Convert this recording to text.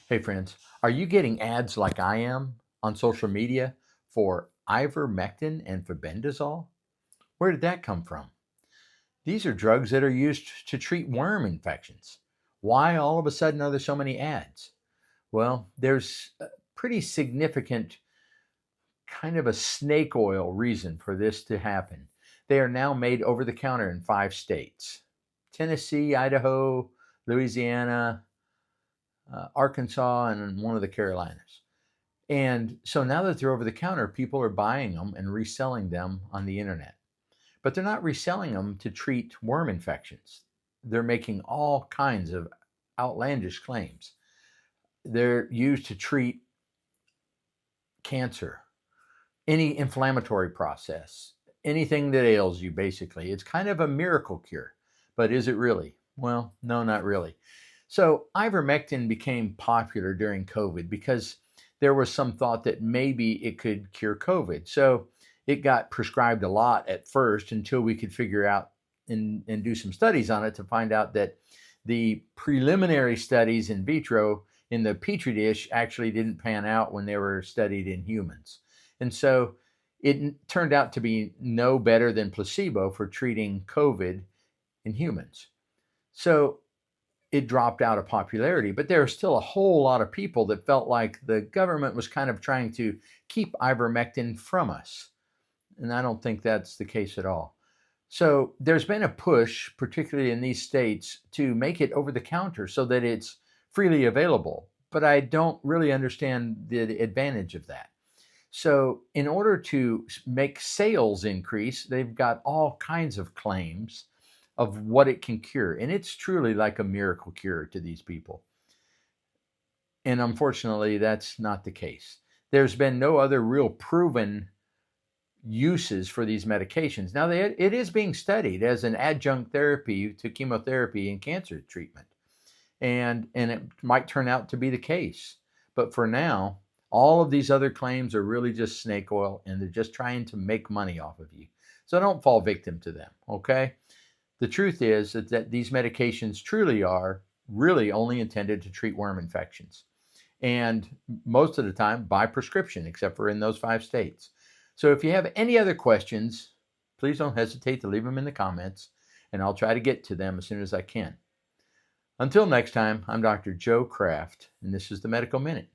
Hey friends, are you getting ads like I am on social media for Ivermectin and Fenbendazole? Where did that come from? These are drugs that are used to treat worm infections. Why all of a sudden are there so many ads? Well, there's a pretty significant kind of a snake oil reason for this to happen. They are now made over the counter in 5 states: Tennessee, Idaho, Louisiana, Arkansas, and one of the Carolinas. And so now that they're over the counter, people are buying them and reselling them on the internet. But they're not reselling them to treat worm infections. They're making all kinds of outlandish claims. They're used to treat cancer, any inflammatory process, anything that ails you, basically. It's kind of a miracle cure. But is it really? Well, no, not really. So ivermectin became popular during COVID because there was some thought that maybe it could cure COVID. So it got prescribed a lot at first until we could figure out and do some studies on it to find out that the preliminary studies in vitro in the petri dish actually didn't pan out when they were studied in humans. And so it turned out to be no better than placebo for treating COVID in humans. So it dropped out of popularity, but there are still a whole lot of people that felt like the government was kind of trying to keep ivermectin from us. And I don't think that's the case at all. So there's been a push, particularly in these states, to make it over the counter so that it's freely available. But I don't really understand the advantage of that. So, in order to make sales increase, they've got all kinds of claims of what it can cure. And it's truly like a miracle cure to these people. And unfortunately, that's not the case. There's been no other real proven uses for these medications. Now, it is being studied as an adjunct therapy to chemotherapy and cancer treatment. And it might turn out to be the case. But for now, all of these other claims are really just snake oil, and they're just trying to make money off of you. So don't fall victim to them, okay? The truth is that these medications truly are really only intended to treat worm infections. And most of the time by prescription, except for in those 5 states. So if you have any other questions, please don't hesitate to leave them in the comments, and I'll try to get to them as soon as I can. Until next time, I'm Dr. Joe Kraft, and this is the Medical Minute.